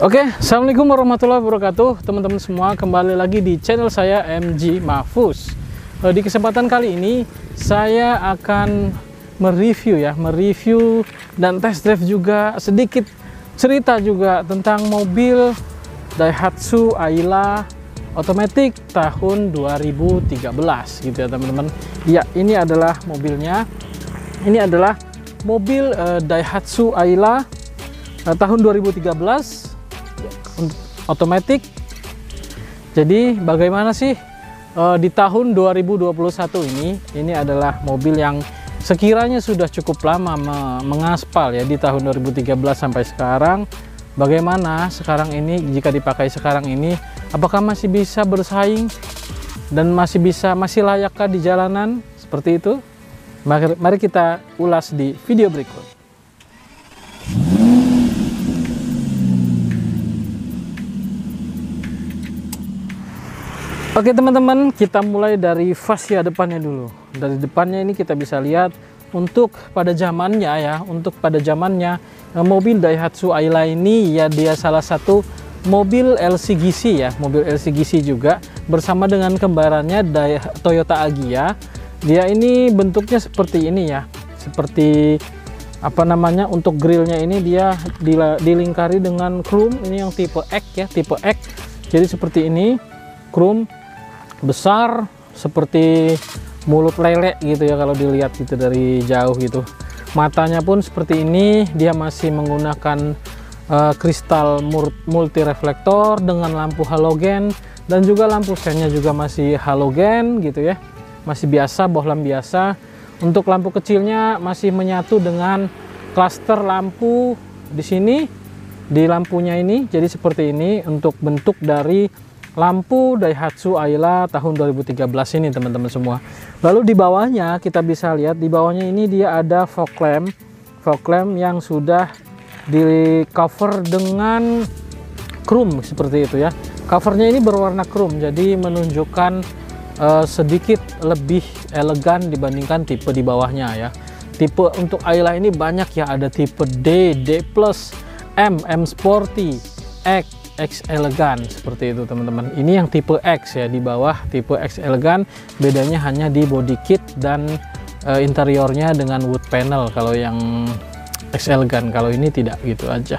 Oke, assalamualaikum warahmatullahi wabarakatuh, teman-teman semua. Kembali lagi di channel saya MG Mahfuz. Di kesempatan kali ini saya akan mereview dan test drive juga, sedikit cerita juga tentang mobil Daihatsu Ayla Automatic tahun 2013 gitu ya teman-teman. Ya, ini adalah mobilnya. Ini adalah mobil Daihatsu Ayla tahun 2013 otomatis. Jadi bagaimana sih di tahun 2021 ini adalah mobil yang sekiranya sudah cukup lama mengaspal ya di tahun 2013 sampai sekarang. Bagaimana sekarang ini jika dipakai sekarang ini, apakah masih bisa bersaing dan masih layakkah di jalanan seperti itu? Mari kita ulas di video berikut. Oke teman-teman, kita mulai dari fascia depannya dulu. Dari depannya ini kita bisa lihat untuk pada zamannya ya, mobil Daihatsu Ayla ini ya dia salah satu mobil LCGC ya, mobil LCGC juga bersama dengan kembarannya Toyota Agya. Dia ini bentuknya seperti ini ya, seperti apa namanya, untuk grillnya ini dia dilingkari dengan chrome, ini yang tipe X ya, tipe X. Jadi seperti ini, chrome besar seperti mulut lele gitu ya kalau dilihat gitu dari jauh gitu. Matanya pun seperti ini, dia masih menggunakan kristal multi reflektor dengan lampu halogen, dan juga lampu sennya juga masih halogen gitu ya, masih biasa, bohlam biasa. Untuk lampu kecilnya masih menyatu dengan klaster lampu di sini di lampunya ini. Jadi seperti ini untuk bentuk dari lampu Daihatsu Ayla tahun 2013 ini teman-teman semua. Lalu di bawahnya kita bisa lihat, di bawahnya ini dia ada fog lamp yang sudah di cover dengan chrome seperti itu ya. Covernya ini berwarna chrome, jadi menunjukkan sedikit lebih elegan dibandingkan tipe di bawahnya ya. Tipe untuk Ayla ini banyak ya, ada tipe D, D+, M Sporty, X elegan seperti itu teman-teman. Ini yang tipe X ya, di bawah tipe X elegan, bedanya hanya di body kit dan interiornya dengan wood panel kalau yang X elegan. Kalau ini tidak, gitu aja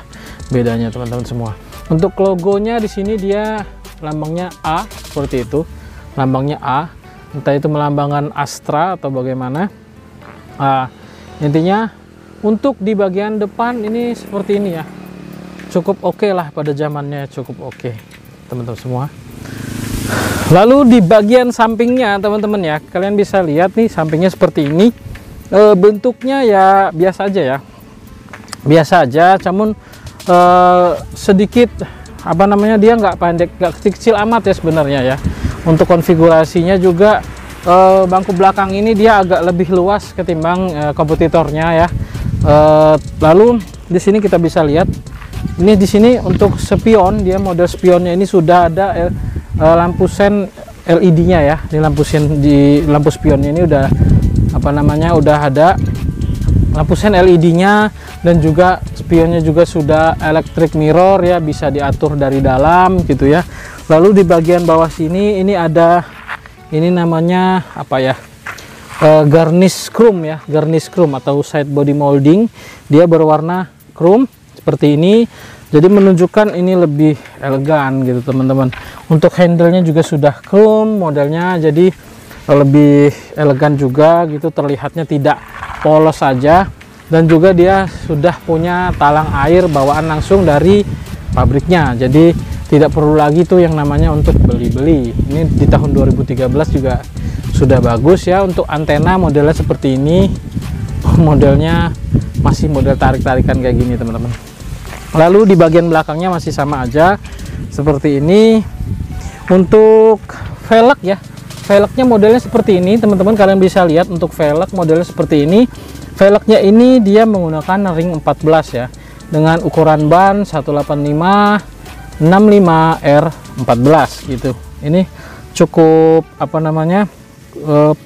bedanya teman-teman semua. Untuk logonya di sini dia lambangnya A seperti itu, lambangnya A, entah itu melambangkan Astra atau bagaimana. Intinya untuk di bagian depan ini seperti ini ya, cukup oke lah, pada zamannya cukup oke teman-teman semua. Lalu di bagian sampingnya teman-teman ya, kalian bisa lihat nih sampingnya seperti ini. Bentuknya ya biasa aja ya, biasa aja, namun sedikit apa namanya, dia nggak pendek, nggak kecil amat ya sebenarnya ya. Untuk konfigurasinya juga bangku belakang ini dia agak lebih luas ketimbang kompetitornya ya. Lalu di sini kita bisa lihat, ini di sini untuk spion, dia model spionnya ini sudah ada lampu sen LED-nya ya. Di lampu sen, di lampu spionnya ini udah apa namanya, udah ada lampu sen LED-nya, dan juga spionnya juga sudah electric mirror ya, bisa diatur dari dalam gitu ya. Lalu di bagian bawah sini ini ada, ini namanya apa ya, garnish chrome ya, garnish chrome atau side body molding. Dia berwarna chrome seperti ini, jadi menunjukkan ini lebih elegan gitu teman-teman. Untuk handle-nya juga sudah chrome modelnya, jadi lebih elegan juga gitu, terlihatnya tidak polos saja. Dan juga dia sudah punya talang air bawaan langsung dari pabriknya, jadi tidak perlu lagi tuh yang namanya untuk beli-beli. Ini di tahun 2013 juga sudah bagus ya. Untuk antena modelnya seperti ini, modelnya masih model tarik-tarikan kayak gini teman-teman. Lalu di bagian belakangnya masih sama aja seperti ini. Untuk velg ya, velgnya modelnya seperti ini teman-teman, kalian bisa lihat untuk velg modelnya seperti ini. Velgnya ini dia menggunakan ring 14 ya, dengan ukuran ban 185/65R14 gitu. Ini cukup apa namanya,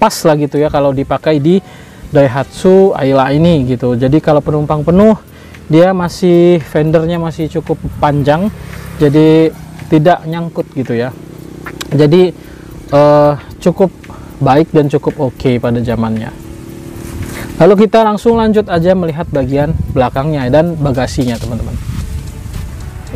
pas lah gitu ya kalau dipakai di Daihatsu Ayla ini gitu. Jadi kalau penumpang penuh dia masih fendernya masih cukup panjang, jadi tidak nyangkut gitu ya. Jadi cukup baik dan cukup oke pada zamannya. Lalu kita langsung lanjut aja melihat bagian belakangnya dan bagasinya teman-teman.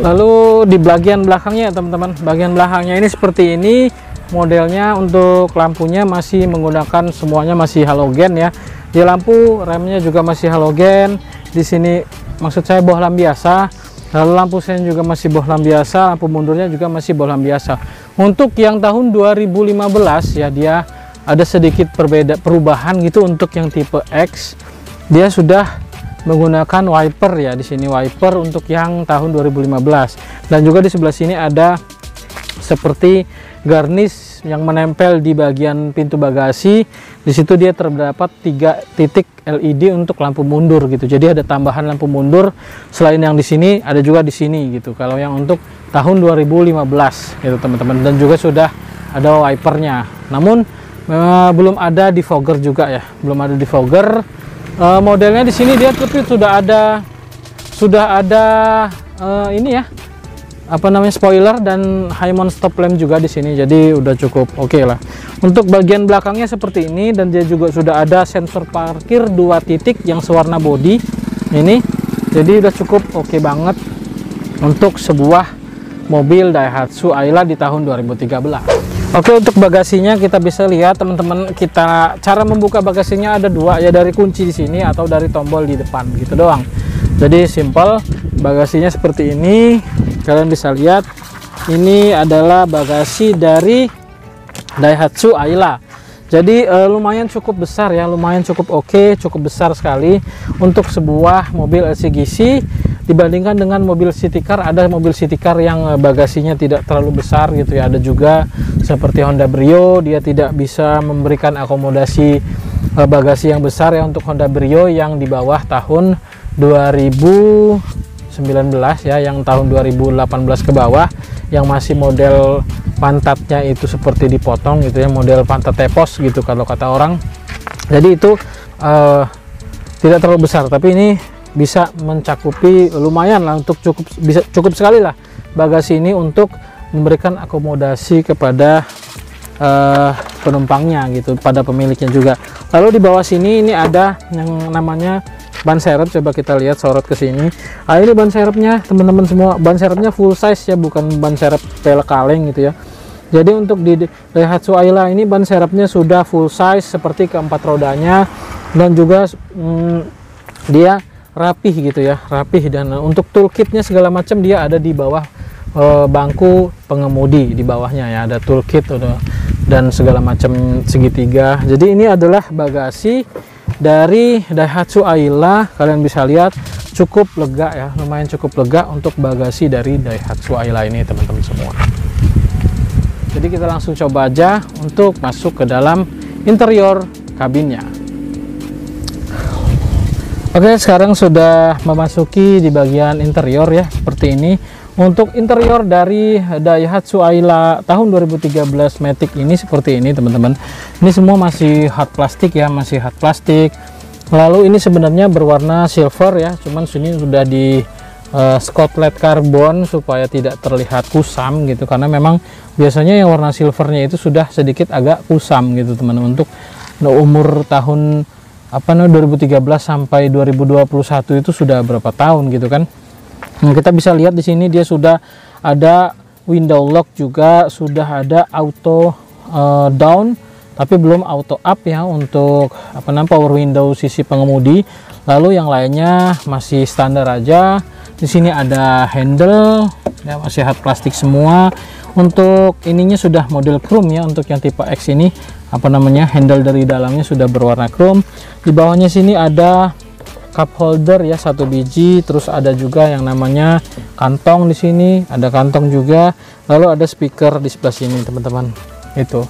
Lalu di bagian belakangnya teman-teman, bagian belakangnya ini seperti ini modelnya. Untuk lampunya masih menggunakan semuanya masih halogen ya. Di lampu remnya juga masih halogen. Di sini maksud saya bohlam biasa. Lalu lampu sen juga masih bohlam biasa, lampu mundurnya juga masih bohlam biasa. Untuk yang tahun 2015 ya, dia ada sedikit perubahan gitu. Untuk yang tipe X dia sudah menggunakan wiper ya, di sini wiper untuk yang tahun 2015. Dan juga di sebelah sini ada seperti garnish yang menempel di bagian pintu bagasi. Di situ dia terdapat 3 titik LED untuk lampu mundur gitu. Jadi ada tambahan lampu mundur selain yang di sini, ada juga di sini gitu. Kalau yang untuk tahun 2015 gitu teman-teman. Dan juga sudah ada wipernya. Namun belum ada defogger juga ya, belum ada defogger. Modelnya di sini dia tapi sudah ada ini ya, apa namanya, spoiler dan high mount stop lamp juga di sini. Jadi udah cukup oke lah. Untuk bagian belakangnya seperti ini, dan dia juga sudah ada sensor parkir 2 titik yang sewarna body ini. Jadi udah cukup oke banget untuk sebuah mobil Daihatsu Ayla di tahun 2013. Oke, untuk bagasinya kita bisa lihat teman-teman, kita cara membuka bagasinya ada 2 ya, dari kunci di sini atau dari tombol di depan gitu doang. Jadi simple, bagasinya seperti ini. Kalian bisa lihat ini adalah bagasi dari Daihatsu Ayla. Jadi lumayan cukup besar ya, lumayan cukup oke, cukup besar sekali untuk sebuah mobil LCGC. Dibandingkan dengan mobil city car, ada mobil city car yang bagasinya tidak terlalu besar gitu ya. Ada juga seperti Honda Brio, dia tidak bisa memberikan akomodasi bagasi yang besar ya untuk Honda Brio yang di bawah tahun 2019 ya, yang tahun 2018 ke bawah, yang masih model pantatnya itu seperti dipotong gitu ya, model pantat tepos gitu kalau kata orang. Jadi itu tidak terlalu besar, tapi ini bisa mencakupi lumayan lah, untuk cukup sekali lah bagasi ini untuk memberikan akomodasi kepada penumpangnya gitu, pada pemiliknya juga. Lalu di bawah sini ini ada yang namanya ban serep. Coba kita lihat, sorot ke sini. Ini ban serepnya teman-teman semua, ban serepnya full size ya, bukan ban serep pelek kaleng gitu ya. Jadi untuk di Daihatsu Ayla ini ban serepnya sudah full size seperti keempat rodanya, dan juga dia rapih gitu ya, rapih. Dan untuk toolkitnya segala macam dia ada di bawah bangku pengemudi, di bawahnya ya ada toolkit dan segala macam segitiga. Jadi ini adalah bagasi dari Daihatsu Ayla. Kalian bisa lihat cukup lega ya, lumayan cukup lega untuk bagasi dari Daihatsu Ayla ini teman-teman semua. Jadi kita langsung coba aja untuk masuk ke dalam interior kabinnya. Oke, sekarang sudah memasuki di bagian interior ya, seperti ini. Untuk interior dari Daihatsu Ayla tahun 2013 Matic ini seperti ini teman-teman. Ini semua masih hard plastik ya, masih hard plastik. Lalu ini sebenarnya berwarna silver ya, cuman sini sudah di Scotland karbon supaya tidak terlihat kusam gitu, karena memang biasanya yang warna silvernya itu sudah sedikit agak kusam gitu teman-teman. Untuk umur tahun 2013 sampai 2021 itu sudah berapa tahun gitu kan. Nah, kita bisa lihat di sini dia sudah ada window lock, juga sudah ada auto down tapi belum auto up ya untuk power window sisi pengemudi. Lalu yang lainnya masih standar aja. Di sini ada handle ya, masih hard plastik semua. Untuk ininya sudah model chrome ya, untuk yang tipe X ini handle dari dalamnya sudah berwarna chrome. Di bawahnya sini ada cup holder ya, 1 biji. Terus ada juga yang namanya kantong di sini, ada kantong juga. Lalu ada speaker di sebelah sini teman-teman. Itu.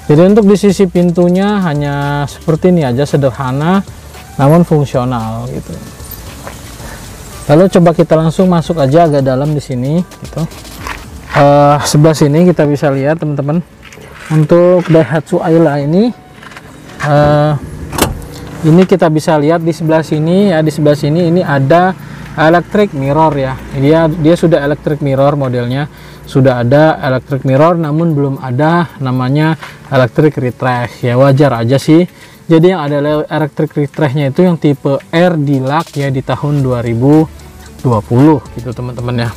Jadi untuk di sisi pintunya hanya seperti ini aja, sederhana namun fungsional gitu. Lalu coba kita langsung masuk aja agak dalam di sini gitu. Sebelah sini kita bisa lihat teman-teman, untuk Daihatsu Ayla ini kita bisa lihat di sebelah sini ya, di sebelah sini ini ada electric mirror ya. Dia sudah electric mirror modelnya, sudah ada electric mirror, namun belum ada namanya electric retract ya, wajar aja sih. Jadi yang ada electric retract-nya itu yang tipe R Deluxe ya, di tahun 2020 gitu teman-teman ya.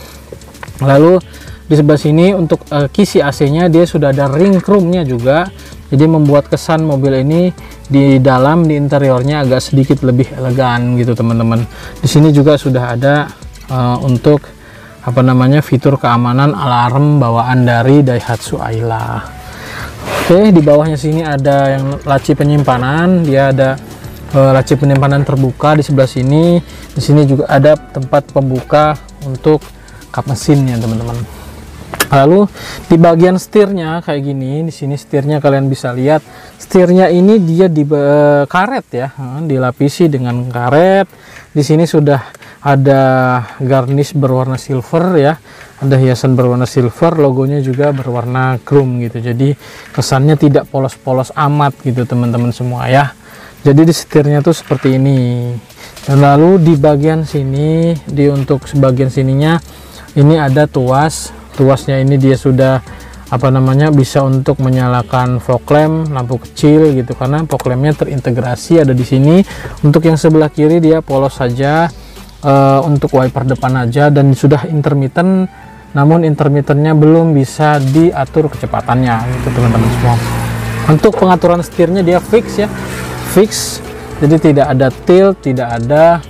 Lalu di sebelah sini untuk kisi AC-nya dia sudah ada ring chrome-nya juga, jadi membuat kesan mobil ini di dalam, di interiornya agak sedikit lebih elegan gitu teman-teman. Di sini juga sudah ada untuk apa namanya, fitur keamanan alarm bawaan dari Daihatsu Ayla. Oke, di bawahnya sini ada yang laci penyimpanan, dia ada laci penyimpanan terbuka di sebelah sini. Di sini juga ada tempat pembuka untuk kap mesin ya teman-teman. Lalu di bagian setirnya kayak gini, di sini setirnya kalian bisa lihat, setirnya ini dia di karet ya, dilapisi dengan karet. Di sini sudah ada garnish berwarna silver ya, ada hiasan berwarna silver, logonya juga berwarna chrome gitu. Jadi kesannya tidak polos-polos amat gitu teman-teman semua ya. Jadi di setirnya tuh seperti ini. Dan lalu di bagian sini, untuk sebagian sininya ini ada tuas. Tuasnya ini dia sudah apa namanya, bisa untuk menyalakan fog lamp, lampu kecil gitu, karena fog lampnya terintegrasi ada di sini. Untuk yang sebelah kiri dia polos saja, untuk wiper depan aja, dan sudah intermittent, namun intermittennya belum bisa diatur kecepatannya gitu teman-teman semua. Untuk pengaturan setirnya dia fix ya, fix, jadi tidak ada tilt, tidak ada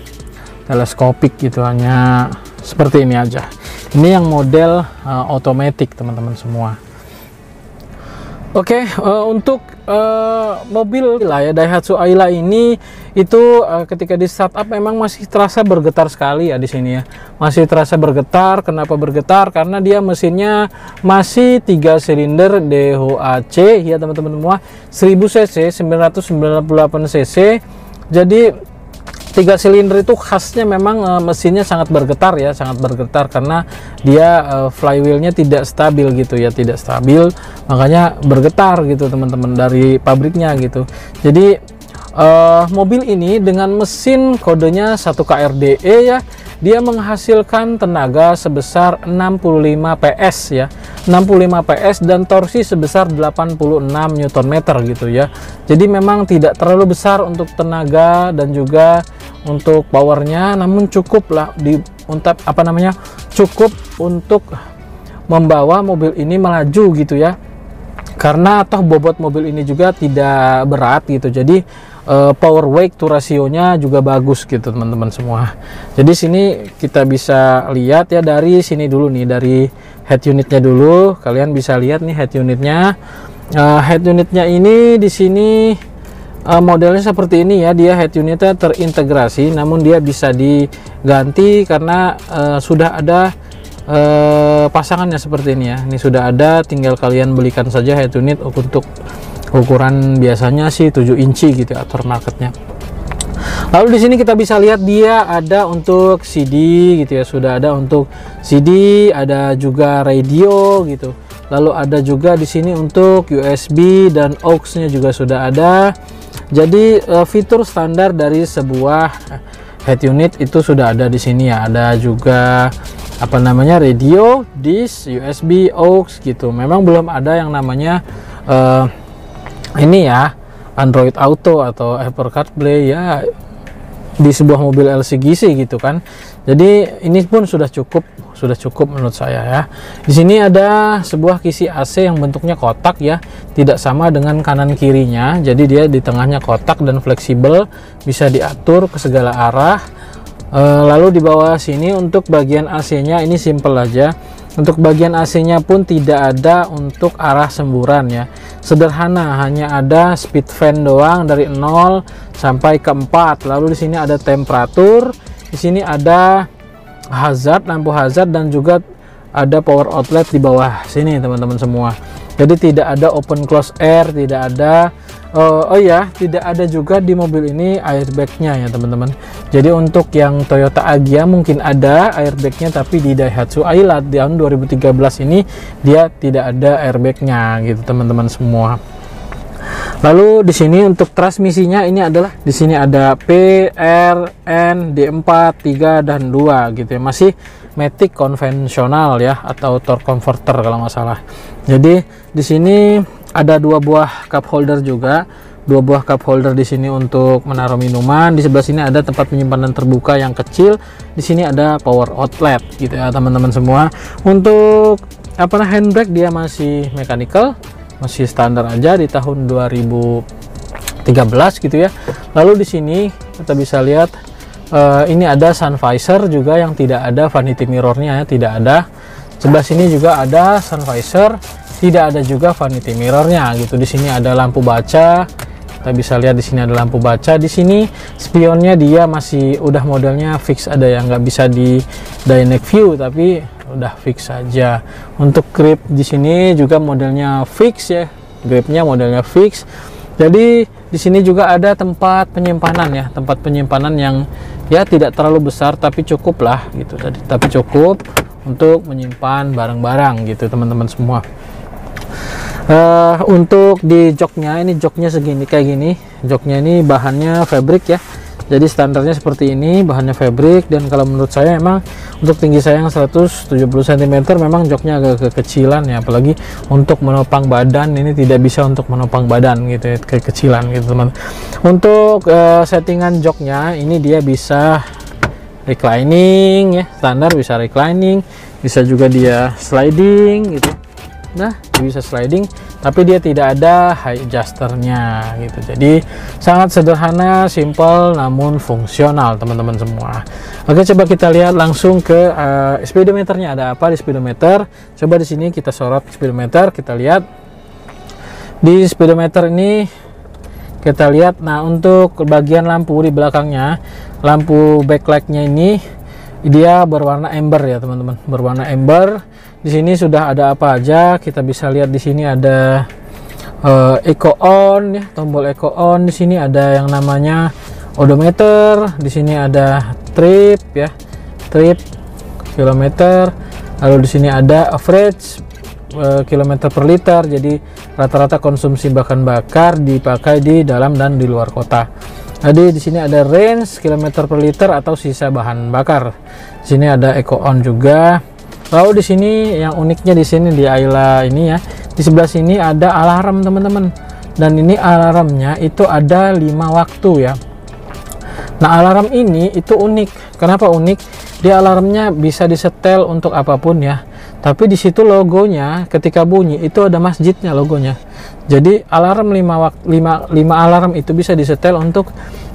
teleskopik gitu, hanya seperti ini aja. Ini yang model otomatis teman-teman semua. Oke, untuk mobil lah ya Daihatsu Ayla ini itu ketika di startup memang masih terasa bergetar sekali ya di sini ya. Masih terasa bergetar. Kenapa bergetar? Karena dia mesinnya masih 3 silinder DHC ya teman-teman semua, 1000 cc, 998 cc. Jadi 3 silinder itu khasnya memang mesinnya sangat bergetar ya, sangat bergetar karena dia flywheelnya tidak stabil gitu ya, tidak stabil, makanya bergetar gitu teman-teman dari pabriknya gitu. Jadi mobil ini dengan mesin kodenya 1KRDE ya, dia menghasilkan tenaga sebesar 65 PS ya, 65 PS dan torsi sebesar 86 Nm gitu ya. Jadi memang tidak terlalu besar untuk tenaga dan juga untuk powernya, namun cukup lah untuk apa namanya, cukup untuk membawa mobil ini melaju gitu ya, karena toh bobot mobil ini juga tidak berat gitu. Jadi power weight to rasionya juga bagus gitu teman-teman semua. Jadi sini kita bisa lihat ya, dari sini dulu nih, dari head unitnya dulu, kalian bisa lihat nih head unitnya. Head unitnya ini di sini modelnya seperti ini ya, dia head unitnya terintegrasi, namun dia bisa diganti karena sudah ada pasangannya seperti ini ya. Ini sudah ada, tinggal kalian belikan saja head unit untuk ukuran biasanya sih 7 inci gitu aftermarketnya. Lalu di sini kita bisa lihat dia ada untuk CD gitu ya, sudah ada untuk CD, ada juga radio gitu. Lalu ada juga di sini untuk USB dan aux-nya juga sudah ada. Jadi fitur standar dari sebuah head unit itu sudah ada di sini ya. Ada juga apa namanya, radio, disk, USB, aux gitu. Memang belum ada yang namanya ini ya, Android Auto atau Apple CarPlay ya di sebuah mobil LCGC gitu kan. Jadi ini pun sudah cukup menurut saya ya. Di sini ada sebuah kisi AC yang bentuknya kotak ya, tidak sama dengan kanan kirinya. Jadi dia di tengahnya kotak dan fleksibel, bisa diatur ke segala arah. Lalu di bawah sini untuk bagian AC-nya ini simple aja. Untuk bagian AC-nya pun tidak ada untuk arah semburan ya. Sederhana, hanya ada speed fan doang dari 0 sampai ke 4. Lalu di sini ada temperatur, di sini ada hazard, lampu hazard, dan juga ada power outlet di bawah sini teman-teman semua. Jadi tidak ada open close air, tidak ada oh ya, tidak ada juga di mobil ini airbagnya ya teman-teman. Jadi untuk yang Toyota Agya mungkin ada airbagnya, tapi di Daihatsu Ayla tahun 2013 ini dia tidak ada airbagnya gitu teman-teman semua. Lalu di sini untuk transmisinya ini adalah di sini ada P, R, N, D4, 3 dan 2 gitu ya. Masih matic konvensional ya, atau torque converter kalau nggak salah. Jadi di sini ada 2 buah cup holder juga. 2 buah cup holder di sini untuk menaruh minuman. Di sebelah sini ada tempat penyimpanan terbuka yang kecil. Di sini ada power outlet gitu ya teman-teman semua. Untuk handbrake dia masih mechanical, masih standar aja di tahun 2013 gitu ya. Lalu di sini kita bisa lihat ini ada sun visor juga yang tidak ada vanity mirrornya ya, tidak ada. Sebelah sini juga ada sun visor, tidak ada juga vanity mirrornya gitu. Di sini ada lampu baca. Kita bisa lihat di sini ada lampu baca. Di sini spionnya dia masih udah modelnya fix, ada yang nggak bisa di dynamic view tapi udah fix saja. Untuk grip di sini juga modelnya fix ya, gripnya modelnya fix. Jadi di sini juga ada tempat penyimpanan ya, tempat penyimpanan yang ya tidak terlalu besar tapi cukup lah gitu. Tapi cukup untuk menyimpan barang-barang gitu teman-teman semua. Untuk di joknya, ini joknya segini kayak gini. Joknya ini bahannya fabric ya, jadi standarnya seperti ini, bahannya fabric. Dan kalau menurut saya emang untuk tinggi saya yang 170 cm memang joknya agak kekecilan ya, apalagi untuk menopang badan ini tidak bisa untuk menopang badan gitu ya, kekecilan gitu teman. Untuk settingan joknya ini dia bisa reclining ya, standar bisa reclining, bisa juga dia sliding gitu. Nah, bisa sliding, tapi dia tidak ada high adjusternya gitu. Jadi sangat sederhana, simple, namun fungsional teman-teman semua. Oke, coba kita lihat langsung ke speedometernya. Ada apa di speedometer? Coba di sini kita sorot speedometer, kita lihat di speedometer ini. Kita lihat, nah untuk bagian lampu di belakangnya, lampu backlightnya ini dia berwarna amber ya teman-teman, berwarna amber. Di sini sudah ada apa aja, kita bisa lihat di sini ada eco on ya, tombol eco on. Di sini ada yang namanya odometer, di sini ada trip ya, trip kilometer. Lalu di sini ada average kilometer per liter, jadi rata-rata konsumsi bahan bakar dipakai di dalam dan di luar kota. Jadi di sini ada range kilometer per liter atau sisa bahan bakar. Di sini ada eco on juga. Lalu di sini yang uniknya di sini di Ayla ini ya, di sebelah sini ada alarm teman-teman. Dan ini alarmnya itu ada 5 waktu ya. Nah, alarm ini itu unik. Kenapa unik? Dia alarmnya bisa disetel untuk apapun ya. Tapi di situ logonya ketika bunyi itu ada masjidnya logonya. Jadi alarm 5 alarm itu bisa disetel untuk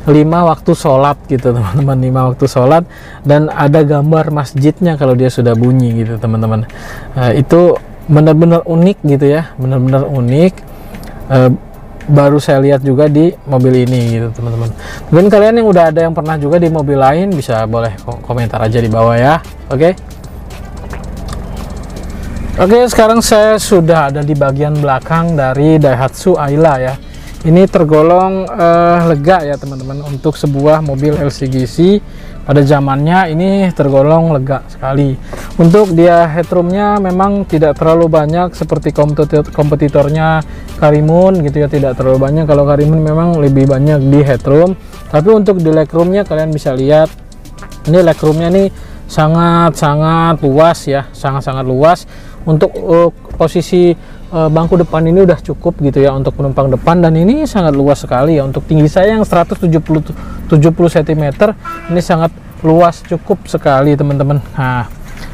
5 waktu sholat gitu teman-teman, 5 waktu sholat, dan ada gambar masjidnya kalau dia sudah bunyi gitu teman-teman. Itu benar-benar unik gitu ya, benar-benar unik. Baru saya lihat juga di mobil ini gitu teman-teman. Mungkin kalian yang udah ada yang pernah juga di mobil lain bisa boleh komentar aja di bawah ya. Oke, sekarang saya sudah ada di bagian belakang dari Daihatsu Ayla ya. Ini tergolong lega ya teman-teman, untuk sebuah mobil LCGC pada zamannya ini tergolong lega sekali. Untuk dia headroomnya memang tidak terlalu banyak seperti kompetitornya Karimun gitu ya, tidak terlalu banyak. Kalau Karimun memang lebih banyak di headroom, tapi untuk di legroomnya kalian bisa lihat ini legroomnya nih sangat-sangat luas ya, sangat-sangat luas. Untuk posisi bangku depan ini udah cukup gitu ya untuk penumpang depan, dan ini sangat luas sekali ya. Untuk tinggi saya yang 170 cm ini sangat luas, cukup sekali teman-teman. Nah,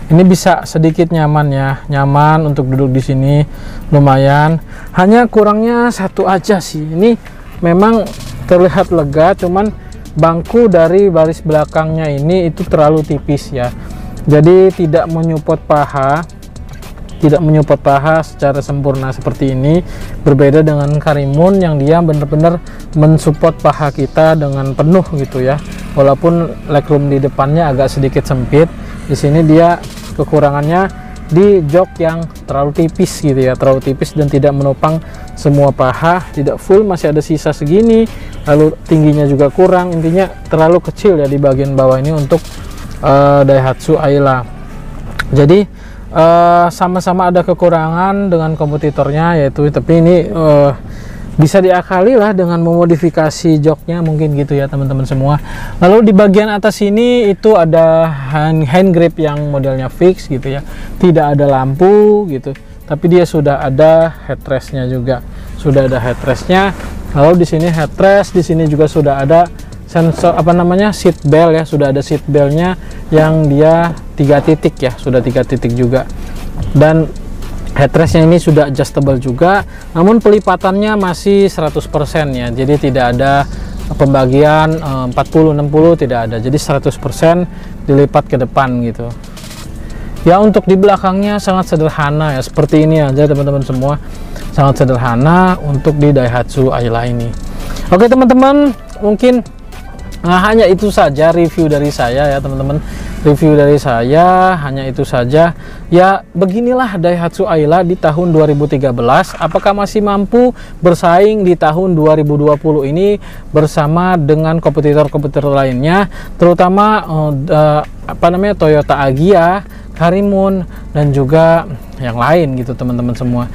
ini bisa sedikit nyaman ya, nyaman untuk duduk di sini lumayan. Hanya kurangnya satu aja sih, ini memang terlihat lega, cuman bangku dari baris belakangnya ini itu terlalu tipis ya, jadi tidak menyupport paha secara sempurna seperti ini. Berbeda dengan Karimun yang dia benar-benar mensupport paha kita dengan penuh gitu ya. Walaupun legroom di depannya agak sedikit sempit, di sini dia kekurangannya di jok yang terlalu tipis gitu ya, terlalu tipis dan tidak menopang semua paha, tidak full, masih ada sisa segini. Lalu tingginya juga kurang, intinya terlalu kecil ya di bagian bawah ini untuk Daihatsu Ayla. Jadi sama-sama ada kekurangan dengan kompetitornya yaitu, tapi ini bisa diakali lah dengan memodifikasi joknya mungkin gitu ya teman-teman semua. Lalu di bagian atas ini itu ada hand grip yang modelnya fix gitu ya, tidak ada lampu gitu, tapi dia sudah ada headrestnya juga, sudah ada headrestnya. Lalu di sini headrest, di sini juga sudah ada sensor seat belt ya, sudah ada seat beltnya yang dia 3 titik ya, sudah 3 titik juga. Dan headrestnya ini sudah adjustable juga, namun pelipatannya masih 100% ya, jadi tidak ada pembagian 40-60, tidak ada, jadi 100% dilipat ke depan gitu ya. Untuk di belakangnya sangat sederhana ya, seperti ini aja teman-teman semua, sangat sederhana untuk di Daihatsu Ayla ini. Oke teman-teman, mungkin hanya itu saja review dari saya ya teman-teman, review dari saya hanya itu saja ya. Beginilah Daihatsu Ayla di tahun 2013. Apakah masih mampu bersaing di tahun 2020 ini bersama dengan kompetitor-kompetitor lainnya, terutama Toyota Agya, Karimun, dan juga yang lain gitu teman-teman semua.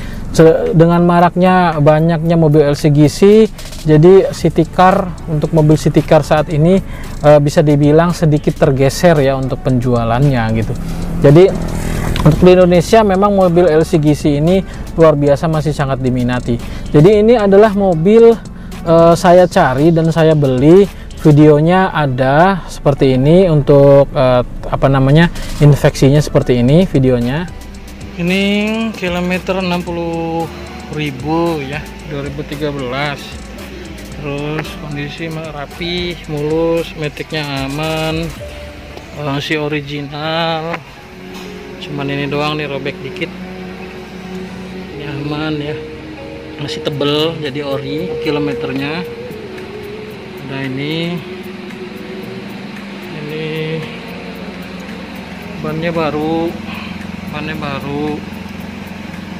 Dengan maraknya banyaknya mobil LCGC, jadi city car, untuk mobil city car saat ini bisa dibilang sedikit tergeser ya untuk penjualannya gitu. Jadi untuk di Indonesia memang mobil LCGC ini luar biasa, masih sangat diminati. Jadi ini adalah mobil saya cari dan saya beli. Videonya ada seperti ini untuk infeksinya seperti ini videonya. Ini kilometer 60.000 ya, 2013. Terus kondisi rapi, mulus, metiknya aman, masih original. Cuman ini doang nih robek dikit. Ini aman ya, masih tebel jadi ori kilometernya. Nah ini bannya baru,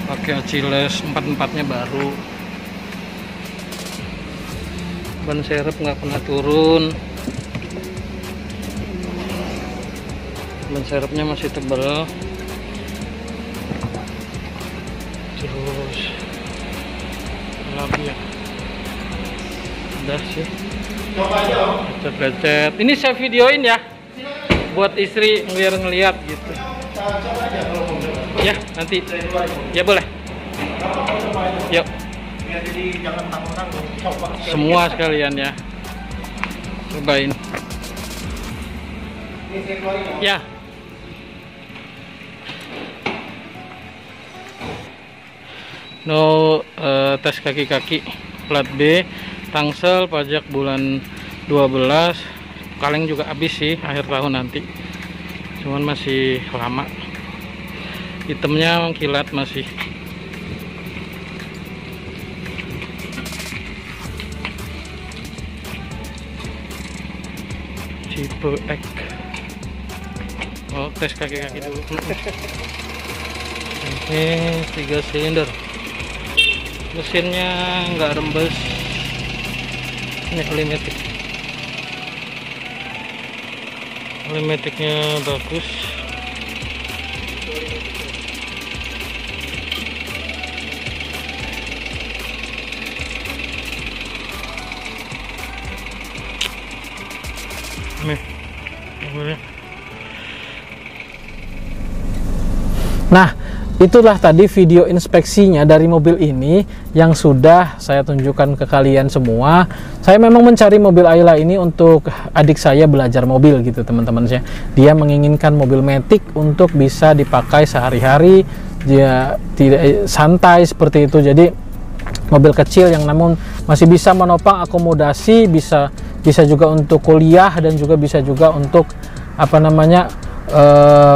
pakai Achilles 44-nya baru, ban serep nggak pernah turun, ban serepnya masih tebal. Terus lagi ya, udah sih. Lecet-lecet. Ini saya videoin ya, buat istri ngeliat gitu. Ya nanti. Ya boleh. Yuk. Semua sekalian ya. Cobain. Ya. Tes kaki-kaki plat B. Tangsel pajak bulan 12, kaleng juga habis sih akhir tahun nanti, cuman masih lama. Hitamnya kilat masih. Tipe X. Oh, tes kaki-kaki dulu. Ini 3 silinder, mesinnya nggak rembes. Ini olimetiknya bagus. Nah, itulah tadi video inspeksinya dari mobil ini yang sudah saya tunjukkan ke kalian semua. Saya memang mencari mobil Ayla ini untuk adik saya belajar mobil gitu teman-teman. Dia menginginkan mobil matic untuk bisa dipakai sehari-hari, dia tidak santai seperti itu. Jadi mobil kecil yang namun masih bisa menopang akomodasi, bisa juga untuk kuliah, dan juga bisa juga untuk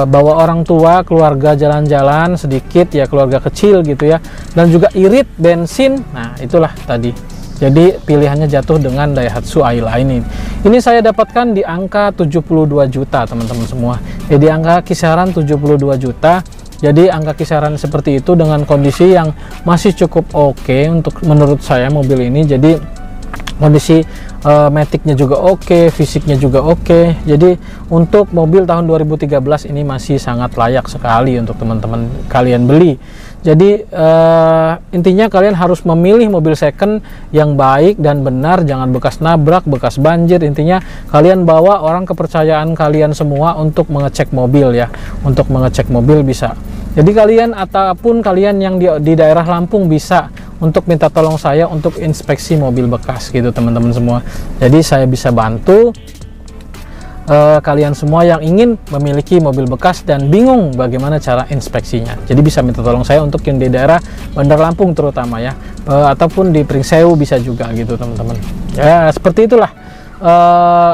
bawa orang tua, keluarga jalan-jalan sedikit ya, keluarga kecil gitu ya, dan juga irit bensin. Nah itulah tadi, jadi pilihannya jatuh dengan Daihatsu Ayla ini. Ini saya dapatkan di angka 72 juta teman-teman semua, jadi angka kisaran 72 juta. Jadi angka kisaran seperti itu dengan kondisi yang masih cukup oke untuk menurut saya mobil ini. Jadi kondisi Matic-nya juga oke, fisiknya juga oke. Jadi untuk mobil tahun 2013 ini masih sangat layak sekali untuk teman-teman kalian beli. Jadi intinya kalian harus memilih mobil second yang baik dan benar, jangan bekas nabrak, bekas banjir. Intinya kalian bawa orang kepercayaan kalian semua untuk mengecek mobil ya, untuk mengecek mobil bisa. Jadi kalian ataupun kalian yang di daerah Lampung bisa untuk minta tolong saya untuk inspeksi mobil bekas gitu teman-teman semua. Jadi saya bisa bantu kalian semua yang ingin memiliki mobil bekas dan bingung bagaimana cara inspeksinya. Jadi bisa minta tolong saya untuk yang di daerah Bandar Lampung terutama ya, ataupun di Pringsewu bisa juga gitu teman-teman. Ya seperti itulah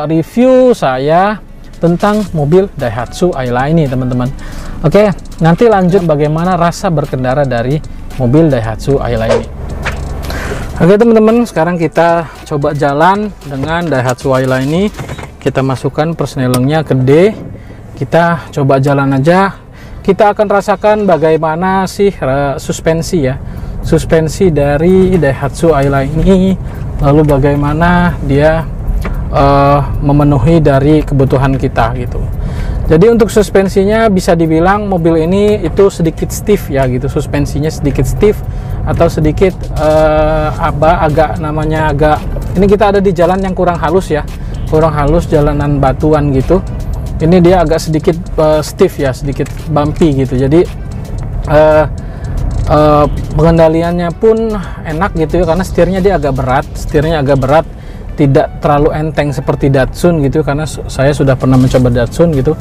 review saya tentang mobil Daihatsu Ayla ini teman-teman. Oke, nanti lanjut bagaimana rasa berkendara dari mobil Daihatsu Ayla ini. Oke teman-teman, sekarang kita coba jalan dengan Daihatsu Ayla ini. Kita masukkan persnelengnya ke D, kita coba jalan aja. Kita akan rasakan bagaimana sih suspensi ya, suspensi dari Daihatsu Ayla ini, lalu bagaimana dia memenuhi dari kebutuhan kita gitu. Jadi untuk suspensinya bisa dibilang mobil ini itu sedikit stiff ya gitu, suspensinya sedikit stiff atau sedikit agak namanya agak, ini kita ada di jalan yang kurang halus ya, kurang halus, jalanan batuan gitu. Ini dia agak sedikit stiff ya, sedikit bumpy gitu. Jadi pengendaliannya pun enak gitu ya, karena setirnya dia agak berat, tidak terlalu enteng seperti Datsun gitu, karena saya sudah pernah mencoba Datsun gitu.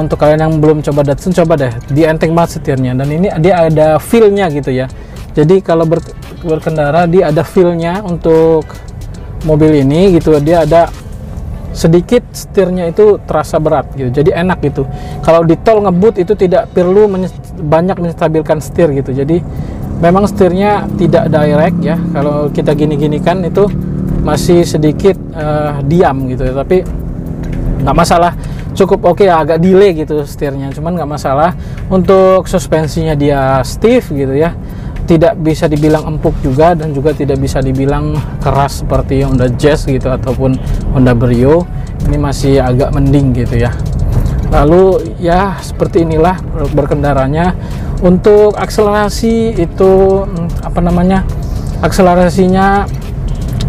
Untuk kalian yang belum coba Datsun, coba deh, dia enteng banget setirnya, dan ini dia ada feel-nya gitu ya. Jadi kalau berkendara dia ada feel-nya untuk mobil ini gitu, dia ada sedikit setirnya itu terasa berat gitu, jadi enak gitu. Kalau di tol ngebut itu tidak perlu banyak menstabilkan setir gitu, jadi memang setirnya tidak direct ya. Kalau kita gini-ginikan itu masih sedikit diam gitu ya, tapi nggak masalah, cukup oke ya, agak delay gitu setirnya, cuman nggak masalah. Untuk suspensinya dia stiff gitu ya, tidak bisa dibilang empuk juga, dan juga tidak bisa dibilang keras seperti Honda Jazz gitu ataupun Honda Brio. Ini masih agak mending gitu ya. Lalu ya seperti inilah berkendaranya. Untuk akselerasi itu apa namanya, akselerasinya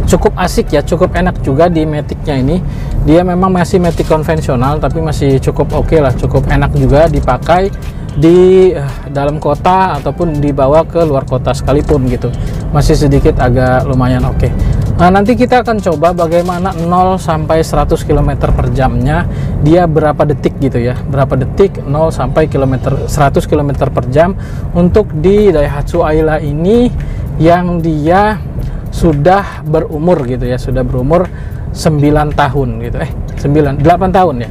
cukup asik ya, cukup enak juga di Matic-nya ini. Dia memang masih Matic konvensional, tapi masih cukup oke lah, cukup enak juga dipakai di dalam kota ataupun dibawa ke luar kota sekalipun gitu, masih sedikit agak lumayan oke. Nah nanti kita akan coba bagaimana 0 sampai 100 km per jamnya dia berapa detik gitu ya, berapa detik 0 sampai 100 km per jam untuk di Daihatsu Ayla ini yang dia sudah berumur gitu ya, sudah berumur 9 tahun gitu, 8 tahun ya,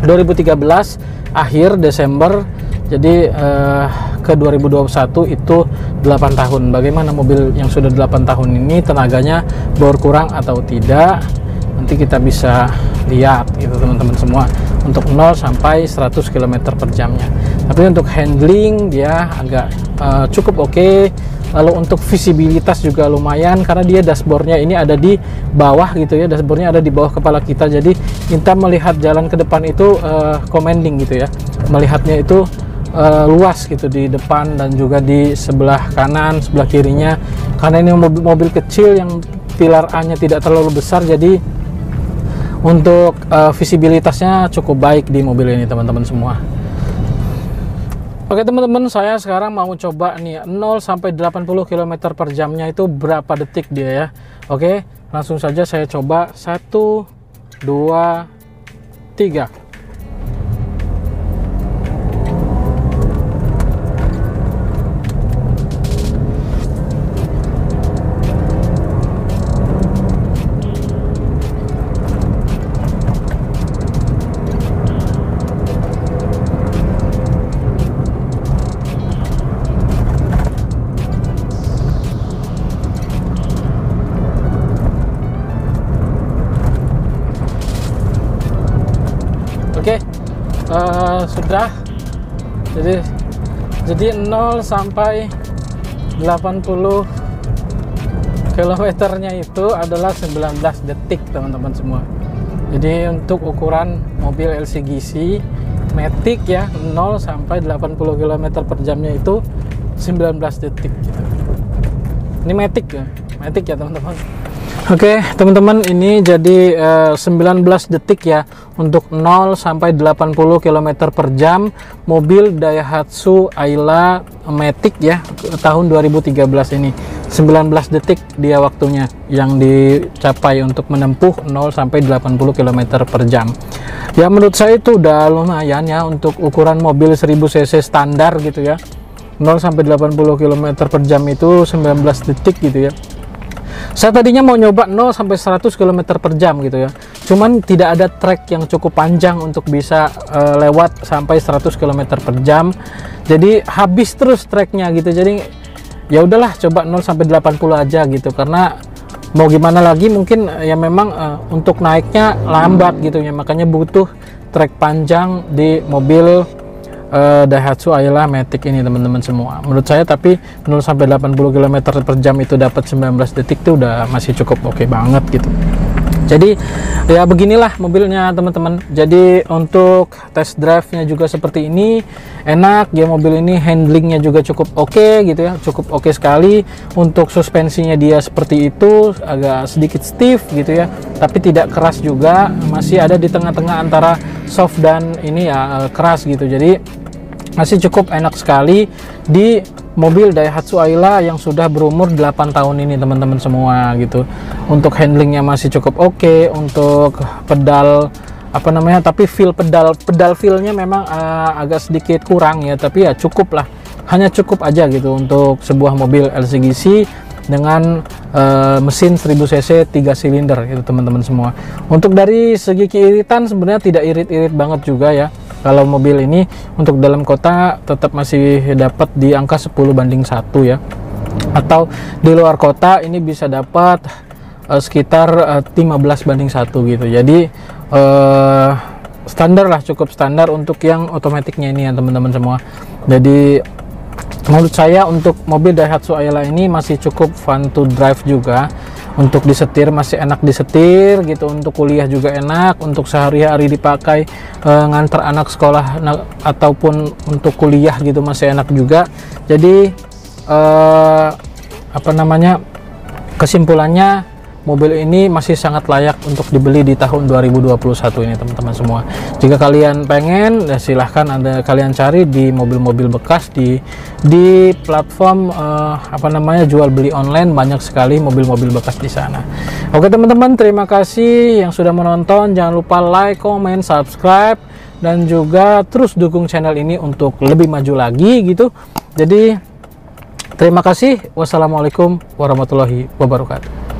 2013 akhir Desember. Jadi ke 2021 itu 8 tahun. Bagaimana mobil yang sudah 8 tahun ini tenaganya berkurang atau tidak, nanti kita bisa lihat gitu teman-teman semua, untuk 0 sampai 100 km per jamnya. Tapi untuk handling dia agak cukup oke. Lalu untuk visibilitas juga lumayan, karena dia dashboardnya ini ada di bawah gitu ya, dashboardnya ada di bawah kepala kita. Jadi kita melihat jalan ke depan itu commanding gitu ya, melihatnya itu luas gitu di depan dan juga di sebelah kanan, sebelah kirinya. Karena ini mobil kecil yang pilar A-nya tidak terlalu besar, jadi untuk visibilitasnya cukup baik di mobil ini teman-teman semua. Oke teman-teman, saya sekarang mau coba nih 0 sampai 80 km per jamnya itu berapa detik dia ya. Oke, langsung saja saya coba. 1, 2, 3. Oke, sudah. Jadi 0 sampai 80 kilometernya itu adalah 19 detik teman-teman semua. Jadi untuk ukuran mobil LCGC Matic ya, 0 sampai 80 km per jamnya itu 19 detik gitu. Ini Matic ya teman-teman. Oke teman-teman, ini jadi 19 detik ya untuk 0 sampai 80 km per jam mobil Daihatsu Ayla Matic ya tahun 2013 ini. 19 detik dia waktunya yang dicapai untuk menempuh 0 sampai 80 km per jam. Ya menurut saya itu udah lumayan ya untuk ukuran mobil 1000 cc standar gitu ya. 0 sampai 80 km per jam itu 19 detik gitu ya. Saya tadinya mau nyoba 0 sampai 100 km per jam gitu ya. Cuman tidak ada trek yang cukup panjang untuk bisa lewat sampai 100 km per jam. Jadi habis terus treknya gitu. Jadi ya udahlah coba 0 sampai 80 aja gitu, karena mau gimana lagi mungkin ya memang untuk naiknya lambat gitu ya. Makanya butuh trek panjang di mobil Daihatsu Ayla Matic ini teman-teman semua menurut saya. Tapi 0 sampai 80 km per jam itu dapat 19 detik itu udah masih cukup oke banget gitu. Jadi ya beginilah mobilnya teman-teman. Jadi untuk test drive-nya juga seperti ini, enak ya mobil ini. Handlingnya juga cukup oke gitu ya, cukup oke sekali. Untuk suspensinya dia seperti itu, agak sedikit stiff gitu ya, tapi tidak keras juga, masih ada di tengah-tengah antara soft dan ini ya keras gitu. Jadi masih cukup enak sekali di mobil Daihatsu Ayla yang sudah berumur 8 tahun ini teman-teman semua gitu. Untuk handlingnya masih cukup oke. Untuk pedal apa namanya, tapi pedal feelnya memang agak sedikit kurang ya, tapi ya cukup lah, hanya cukup aja gitu untuk sebuah mobil LCGC dengan mesin 1000 cc 3 silinder gitu teman-teman semua. Untuk dari segi keiritan sebenarnya tidak irit-irit banget juga ya. Kalau mobil ini untuk dalam kota tetap masih dapat di angka 10:1 ya. Atau di luar kota ini bisa dapat sekitar 15:1 gitu. Jadi standar lah, cukup standar untuk yang otomatiknya ini ya teman-teman semua. Jadi menurut saya untuk mobil Daihatsu Ayla ini masih cukup fun to drive juga. Untuk disetir masih enak disetir gitu, untuk kuliah juga enak, untuk sehari-hari dipakai ngantar anak sekolah ataupun untuk kuliah gitu masih enak juga. Jadi apa namanya, kesimpulannya mobil ini masih sangat layak untuk dibeli di tahun 2021 ini teman-teman semua. Jika kalian pengen ya silahkan kalian cari di mobil-mobil bekas di platform apa namanya, jual beli online. Banyak sekali mobil-mobil bekas di sana. Oke teman-teman, terima kasih yang sudah menonton. Jangan lupa like, comment, subscribe, dan juga terus dukung channel ini untuk lebih maju lagi gitu. Jadi terima kasih. Wassalamualaikum warahmatullahi wabarakatuh.